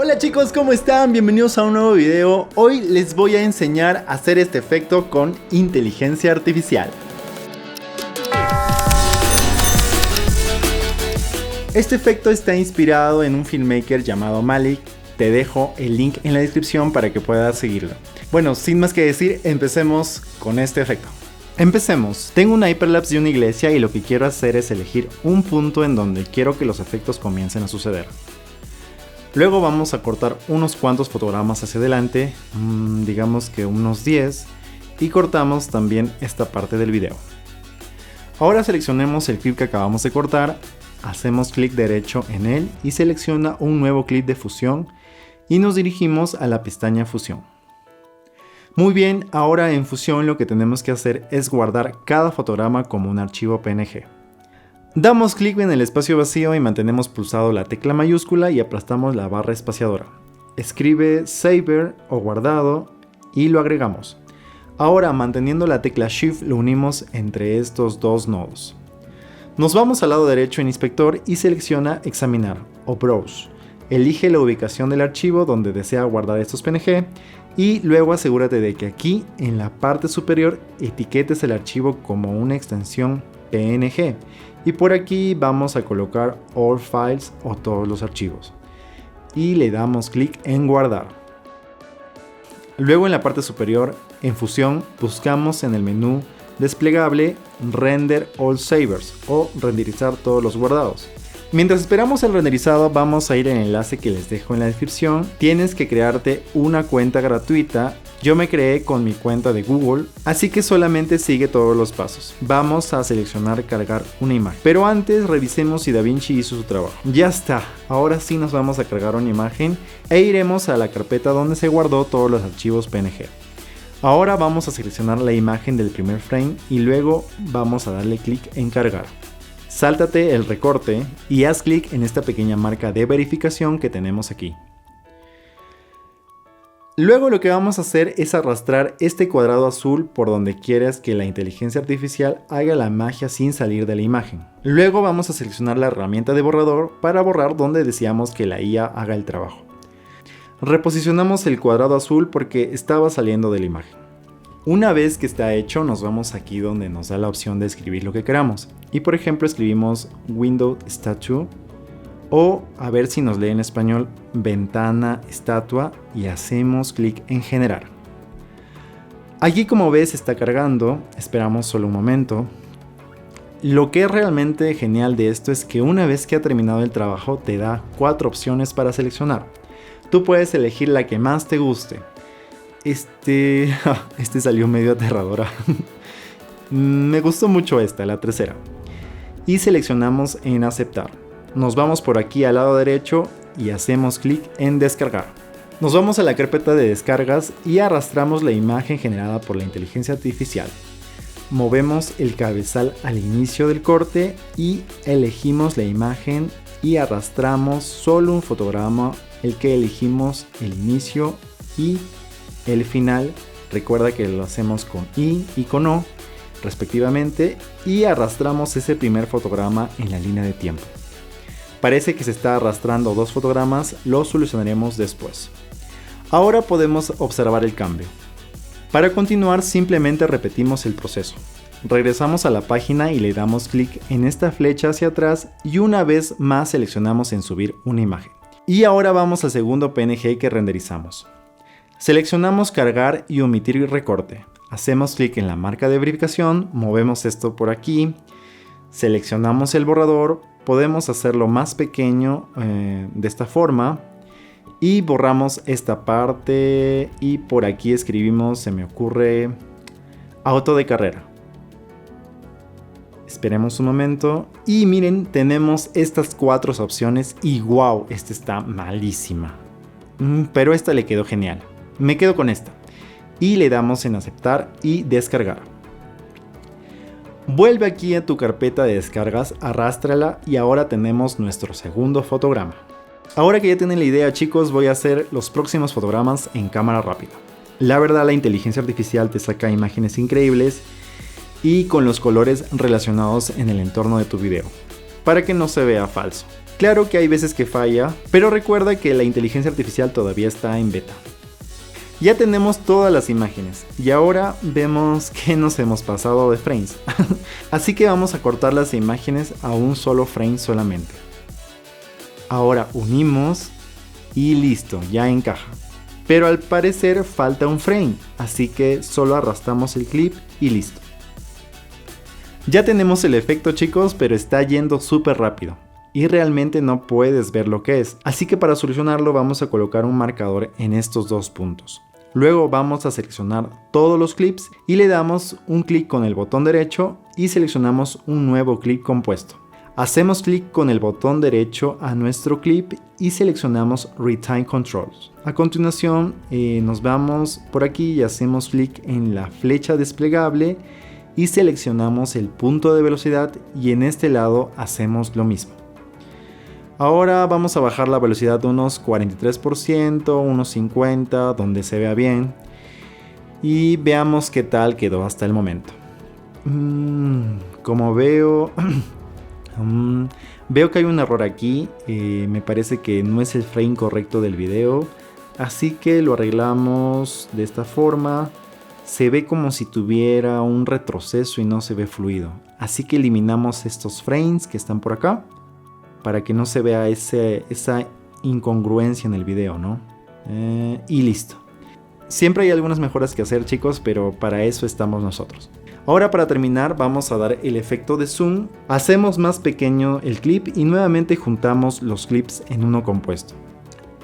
Hola chicos, ¿cómo están? Bienvenidos a un nuevo video. Hoy les voy a enseñar a hacer este efecto con inteligencia artificial. Este efecto está inspirado en un filmmaker llamado Malik. Te dejo el link en la descripción para que puedas seguirlo. Bueno, sin más que decir, empecemos con este efecto. Empecemos. Tengo una hyperlapse de una iglesia y lo que quiero hacer es elegir un punto en donde quiero que los efectos comiencen a suceder. Luego vamos a cortar unos cuantos fotogramas hacia adelante, digamos que unos 10, y cortamos también esta parte del video. Ahora seleccionemos el clip que acabamos de cortar, hacemos clic derecho en él y selecciona un nuevo clip de fusión y nos dirigimos a la pestaña fusión. Muy bien, ahora en fusión lo que tenemos que hacer es guardar cada fotograma como un archivo PNG. Damos clic en el espacio vacío y mantenemos pulsado la tecla mayúscula y aplastamos la barra espaciadora. Escribe Saver o guardado y lo agregamos. Ahora manteniendo la tecla Shift lo unimos entre estos dos nodos. Nos vamos al lado derecho en Inspector y selecciona Examinar o Browse. Elige la ubicación del archivo donde desea guardar estos PNG y luego asegúrate de que aquí en la parte superior etiquetes el archivo como una extensión PNG. Y por aquí vamos a colocar All Files o todos los archivos. Y le damos clic en guardar. Luego en la parte superior, en fusión, buscamos en el menú desplegable Render All Savers o renderizar todos los guardados. Mientras esperamos el renderizado, vamos a ir en el enlace que les dejo en la descripción. Tienes que crearte una cuenta gratuita. Yo me creé con mi cuenta de Google, así que solamente sigue todos los pasos. Vamos a seleccionar cargar una imagen. Pero antes revisemos si DaVinci hizo su trabajo. Ya está, ahora sí nos vamos a cargar una imagen e iremos a la carpeta donde se guardó todos los archivos PNG. Ahora vamos a seleccionar la imagen del primer frame y luego vamos a darle clic en cargar. Sáltate el recorte y haz clic en esta pequeña marca de verificación que tenemos aquí. Luego lo que vamos a hacer es arrastrar este cuadrado azul por donde quieras que la inteligencia artificial haga la magia sin salir de la imagen. Luego vamos a seleccionar la herramienta de borrador para borrar donde deseamos que la IA haga el trabajo. Reposicionamos el cuadrado azul porque estaba saliendo de la imagen. Una vez que está hecho, nos vamos aquí donde nos da la opción de escribir lo que queramos. Y por ejemplo escribimos Window Statue o a ver si nos lee en español ventana estatua y hacemos clic en generar. Aquí como ves está cargando, esperamos solo un momento. Lo que es realmente genial de esto es que una vez que ha terminado el trabajo te da 4 opciones para seleccionar. Tú puedes elegir la que más te guste. Este salió medio aterradora. Me gustó mucho esta, la tercera. Y seleccionamos en aceptar. Nos vamos por aquí al lado derecho y hacemos clic en descargar. Nos vamos a la carpeta de descargas y arrastramos la imagen generada por la inteligencia artificial. Movemos el cabezal al inicio del corte y elegimos la imagen y arrastramos solo un fotograma, el que elegimos el inicio y el final. Recuerda que lo hacemos con I y con O respectivamente y arrastramos ese primer fotograma en la línea de tiempo. Parece que se está arrastrando 2 fotogramas, lo solucionaremos después. Ahora podemos observar el cambio. Para continuar simplemente repetimos el proceso. Regresamos a la página y le damos clic en esta flecha hacia atrás y una vez más seleccionamos en subir una imagen. Y ahora vamos al segundo PNG que renderizamos. Seleccionamos cargar y omitir recorte. Hacemos clic en la marca de verificación, movemos esto por aquí, seleccionamos el borrador, podemos hacerlo más pequeño de esta forma y borramos esta parte y por aquí escribimos, se me ocurre, auto de carrera. Esperemos un momento y miren, tenemos estas 4 opciones y wow, esta está malísima. Pero esta le quedó genial. Me quedo con esta. Y le damos en aceptar y descargar. Vuelve aquí a tu carpeta de descargas, arrástrala y ahora tenemos nuestro segundo fotograma. Ahora que ya tienen la idea chicos, voy a hacer los próximos fotogramas en cámara rápida. La verdad la inteligencia artificial te saca imágenes increíbles y con los colores relacionados en el entorno de tu video, para que no se vea falso. Claro que hay veces que falla, pero recuerda que la inteligencia artificial todavía está en beta. Ya tenemos todas las imágenes y ahora vemos que nos hemos pasado de frames. Así que vamos a cortar las imágenes a un solo frame solamente. Ahora unimos y listo, ya encaja. Pero al parecer falta un frame, así que solo arrastramos el clip y listo. Ya tenemos el efecto, chicos, pero está yendo súper rápido y realmente no puedes ver lo que es. Así que para solucionarlo vamos a colocar un marcador en estos dos puntos. Luego vamos a seleccionar todos los clips y le damos un clic con el botón derecho y seleccionamos un nuevo clip compuesto. Hacemos clic con el botón derecho a nuestro clip y seleccionamos Retime Controls. A continuación nos vamos por aquí y hacemos clic en la flecha desplegable y seleccionamos el punto de velocidad y en este lado hacemos lo mismo. Ahora vamos a bajar la velocidad de unos 43%, unos 50%, donde se vea bien. Y veamos qué tal quedó hasta el momento. Como veo, veo que hay un error aquí. Me parece que no es el frame correcto del video. Así que lo arreglamos de esta forma. Se ve como si tuviera un retroceso y no se ve fluido. Así que eliminamos estos frames que están por acá, para que no se vea esa incongruencia en el video, ¿no? Y listo. Siempre hay algunas mejoras que hacer, chicos, pero para eso estamos nosotros. Ahora, para terminar, vamos a dar el efecto de zoom. Hacemos más pequeño el clip y nuevamente juntamos los clips en uno compuesto.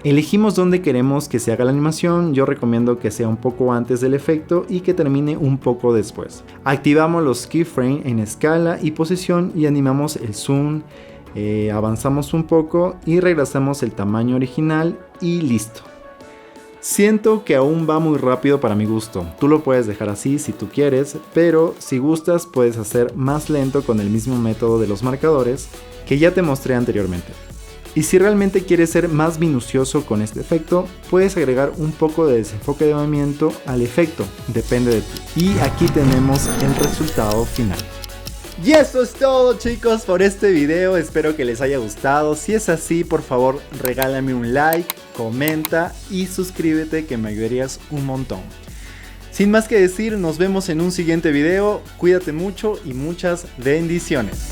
Elegimos dónde queremos que se haga la animación. Yo recomiendo que sea un poco antes del efecto y que termine un poco después. Activamos los keyframes en escala y posición y animamos el zoom. Avanzamos un poco y regresamos el tamaño original y listo. Siento que aún va muy rápido para mi gusto. Tú lo puedes dejar así si tú quieres, pero si gustas puedes hacer más lento con el mismo método de los marcadores que ya te mostré anteriormente. Y si realmente quieres ser más minucioso con este efecto, puedes agregar un poco de desenfoque de movimiento al efecto, depende de ti. Y aquí tenemos el resultado final. Y eso es todo, chicos, por este video. Espero que les haya gustado. Si es así, por favor regálame un like, comenta y suscríbete, que me ayudarías un montón. Sin más que decir, nos vemos en un siguiente video. Cuídate mucho y muchas bendiciones.